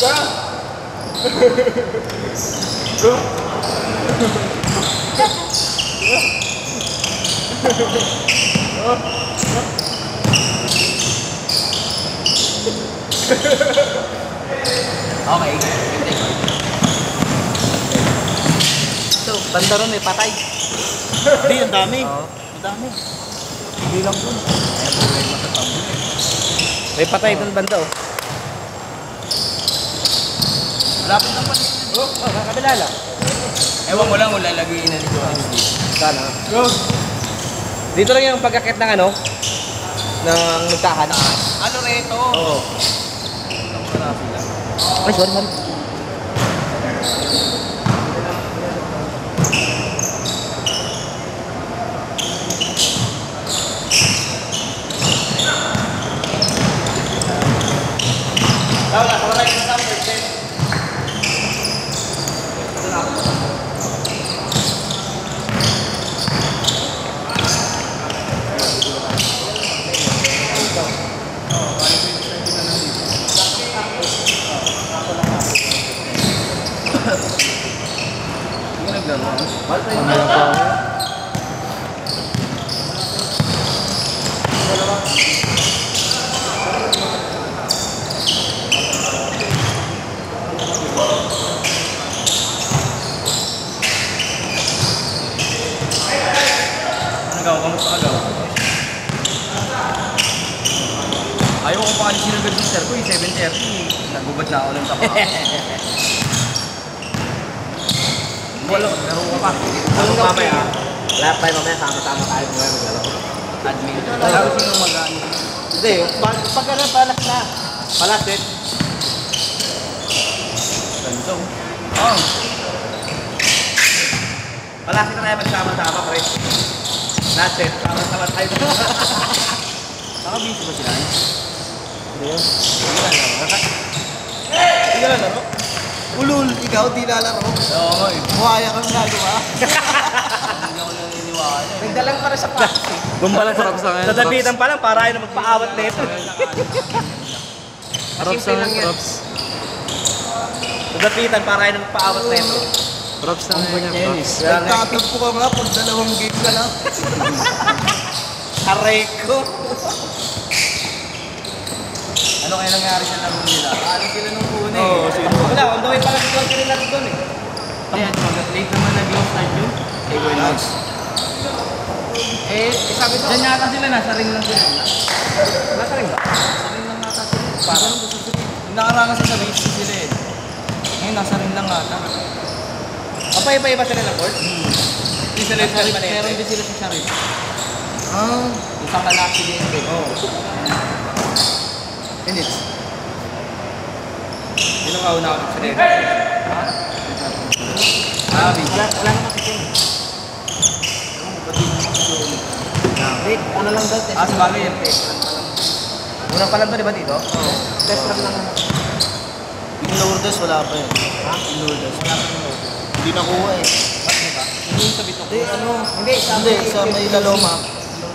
Okay. So, banda ron may patay. Hindi, ang dami. Ang dami. Hindi lang dun. May patay dun banda oh. Lapit lang pa. Oh, kabila lang. Ewan mo lang kung lalagyan na nito. Sana. Dito lang yung pagkakit ng ano? Ng nagtahan. Ano reto? Oo. Ay, sorry. Wala, wala tayo sa percent. Ayaw ko pa alisin agad yung sir ko, 7:30. Nagubad na ako ng tapa. Wala, laro ka pa. Ano mamaya? Lahat tayo mamaya, sama-sama tayo mamaya maglaro. Admin. Laro sino mag-ano? Hindi, pag ano, palas na. Palas, eh. Ganito. Oh. Palasin na tayo magsama-sama, pre. Last set, sama-sama tayo. Nakabisi ba sila? Hindi yun. Hindi ka lalaro? Ulul, ikaw di lalaro. Oo, buhaya kang gagawa. Hindi ako naniniwala. Nagdalang para sa plastic. Gumbalang sarap sa ngayon. Nadabitan pa lang para ayaw na magpaawat na ito. Props lang yan. Props. Nadabitan para ayaw na magpaawat na ito. Props lang yan. Props. Nagtatagpo ka nga pag 2 game ka lang. Aray ko. Ano kaya nangyari sa laro nila? Ano sila nung una eh? Oo, sino? Wala, on the way pala si John Kiril natin doon eh. Ayan, late naman nag-low start yun. Eh, go Lance. Sabi ko, dyan yata sila, nasa ring lang sila. Nasa rin ba? Nasa ring lang nata sila. Parang gusto sila. Yung nakarangan sa base sila eh. Ngayon, nasa ring lang ata. Kapay-iba sila ng court? Hindi sila yung Sharif. Meron din sila sa Sharif. Yung sa Malaki din. Oo. Minutes. Sino ka una ako sa rin? Wala naman kasi yun. Wait, ano lang daw? Test sa bagay yan. Unang pa lang ba, di ba dito? Oo. Test lang naman. Yung Lourdes, wala pa yun. Ha? Yung Lourdes. Wala pa yung Lourdes. Hindi nakuha eh. Ba't ba? Hindi yung sa Bitok. Hindi, sa may Laloma.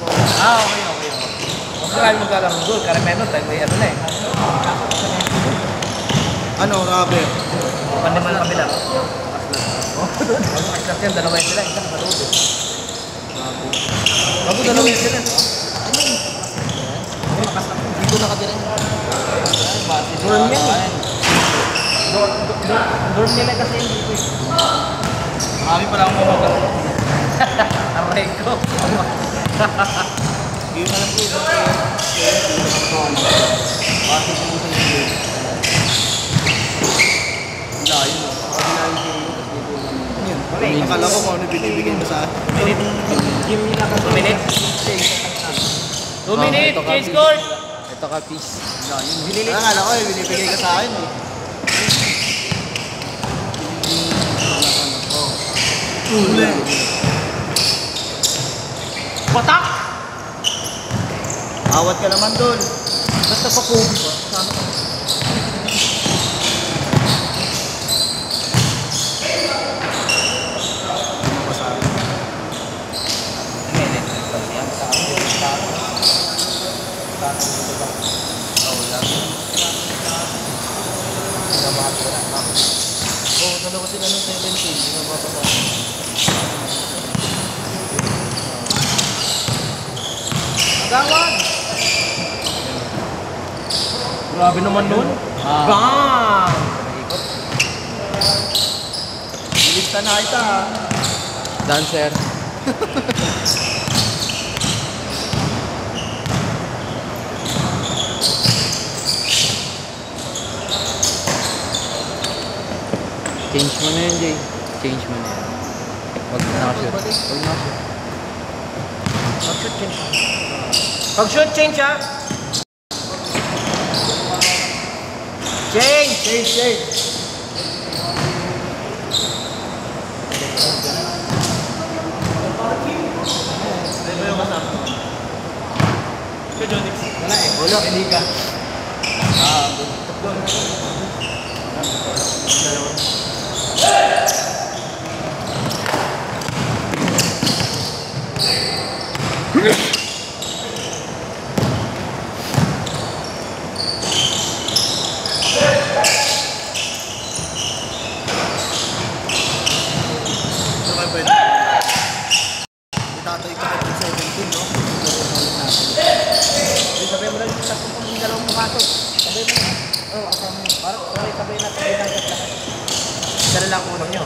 Okay. Kung kaya magkalang goal, Carmelo, tayo may ano na eh. Ano, rubber? Pandiman lang kabila. Mag-start yan, dalawa sila, isang malood eh. Bago dalawa sila. Dito nakatira. Dorm yan eh. Dorm nila kasi yung dito eh. Marami pala akong mamagano. Aray ko. Hindi mo alam ko yung bakit mo sa iyo? Layo mo. Yun. Akala ko kung ano binibigay mo sa akin. 2 minutes? 2 minutes, change court! Ito ka, peace. Layo. Akala ko binibigay ka sa akin eh. Uli. Patak! Awat ka naman doon. Basta pa Kobe ba? Sama ka. na makatira. Oo, dalawa sila ng 17. Hindi na mapasa. Agawad! Grabe naman nun. Bang! Ilista na kita ha. Dancer. Change mo na yun, Jay. Change mo na yan. Wag na ako shoot. Wag na ako shoot. Pag-shoot change. Pag-shoot change ha! Change! Change, change. Ano yung kasama? Wala eh. Wala, hindi ka. Doon. Itatay ka kay 17, no? Sabihin mo lang yung sakong kung dalawang pumasok. Sabihin mo lang. Oo, asama mo. Parang, sabihin natin lahat. Dala lang ulo nyo.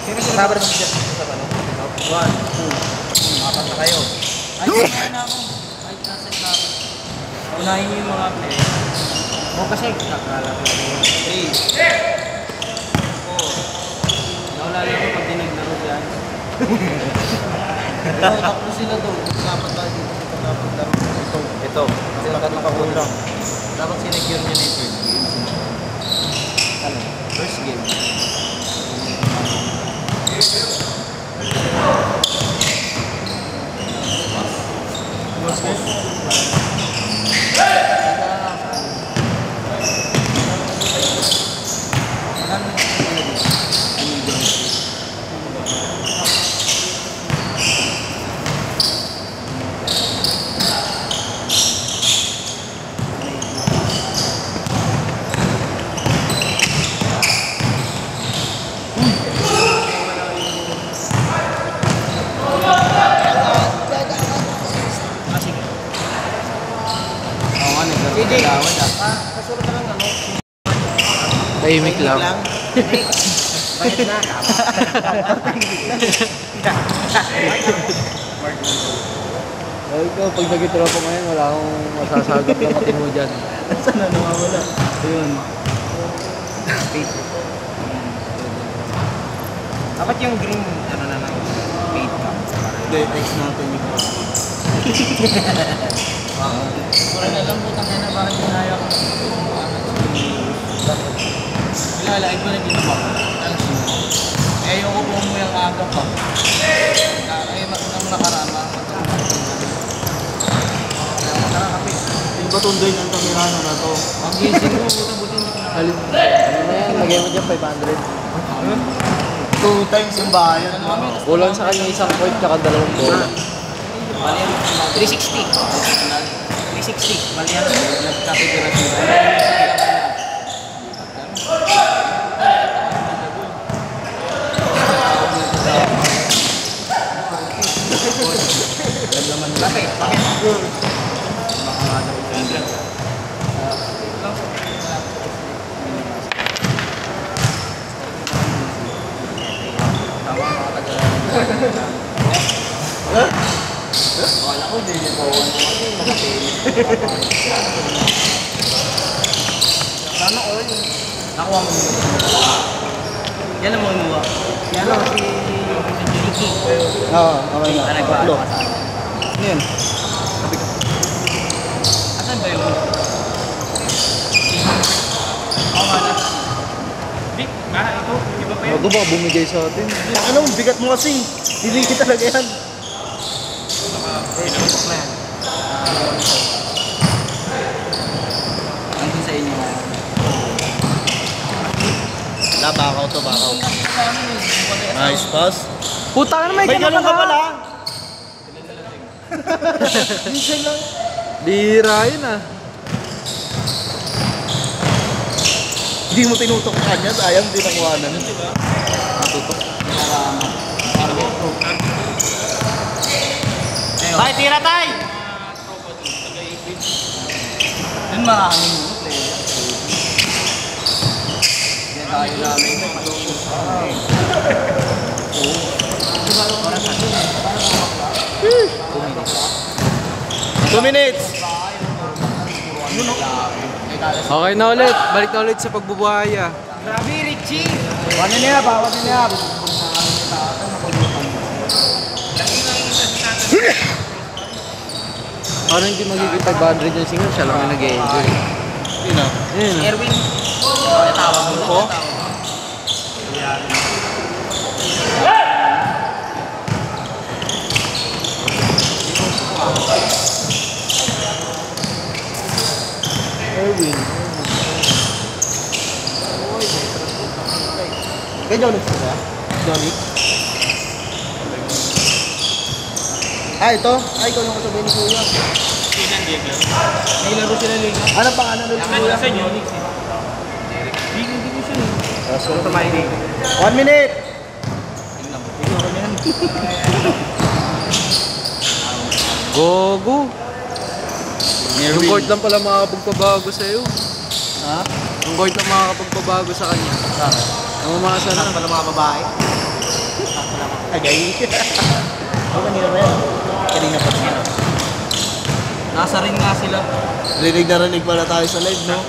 Sino sabi ng just sa ano? 1, 2, apat na kayo. Ay, kumain na ako. Ay, nasa na ako. Unahin niyo yung mga play. O kasi, kakala ko yung 3. 4. Naulala ko pag diniglaro yan. Tatlo sila doon. Dapat tayo dito sa dapat laro. Ito. Sila tatlong kakulang. Dapat sinecure nyo na yung first game. Ano? First game. Sige. Kasurot na lang ano. Tahimik lang. Bayad na. Ay, ikaw, pag nag-tropa ngayon, wala akong masasagap na matino dyan. Saan na nawawala? Ayun. Dapat yung green, ano na lang, paid ka. Hindi, text natin yung password. Parang alam mo, tangin na bakit ginaya ko. Ilalain ko na dito ba? Eh, yung upo mo yung aga pa. Ay, nang nakarama. Nakakapit. Yung ba tundoy ng kamerano na to? Ang gising mo, buta-buti hindi ko na. Ano na yan? Lagay mo dyan 500. 2 times yung bayan. Kulang sa kanya isang point tsaka dalawang bola. Bali yan, 360. 360. Bali yan, nagkapigura siya. Bakit? Wala ko, hindi niya bawan mo kasi mag-fail. Sana all. Nakuha mo mo. Yan ang mga nuwa. Yan ang si Ricky. Oo, okay na. Tatlo. Ano yan? Asan ba yun? Oo nga na. Vic, ito. Iba pa yun. Bago ba bumigay sa atin? Ano, bigat mo kasi. Hindi kita talaga yan. Pinapok na yan. Ano sa inyo? Wala, bakaw to, bakaw. Nice pass. Puta na, May ganun ka pala. Minsan lang. Bihira yun ah. Hindi mo tinutok ka niya, sayang din ang kuhanan. Natutok. Tay, tira tay! Yun maraming player. Yan tayo namin. 2 minutes. Okay na ulit. Balik na ulit sa pagbubuhaya. Grabe, Richie! Wala niya, bawal niya. Parang hindi magiging 500 yung single. Siya lang yung nag-enjoy. Yun na. Ayun ah. Erwin. Tawag mo ko. Erwin. Kay Jonix ba? Jonix? Ito? Ikaw yung kasabihin ni Kuya. May laro sila Liga. Anong pangalan ulit ni Kuya? Hindi ko siya eh. So, Tumayin. 1 minute! Gogo. Yung board lang pala makakapagpabago sa'yo. Ha? Yung board lang makakapagpabago sa kanya. Bakit? Namamasa na. Pala mga babae. Agay. Kanina ba yan? Kanina pa siya. Nasa ring nga sila. Rinig na rinig pala tayo sa live, no?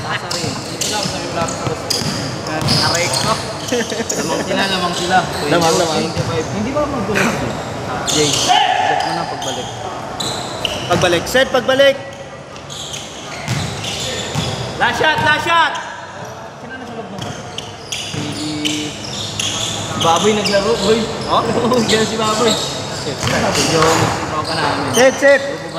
Nasa ring. Ito lang sa may black cross. Aray ko. Lamang sila. Lamang. 25. Hindi ba magdulas dito? Jay, check mo na pagbalik. Pagbalik. Set, pagbalik! Last shot! Last shot! Si Baboy naglaro, boy. Oh? Ganyan si Baboy. Medyo nagsipaw ka namin. Set, set!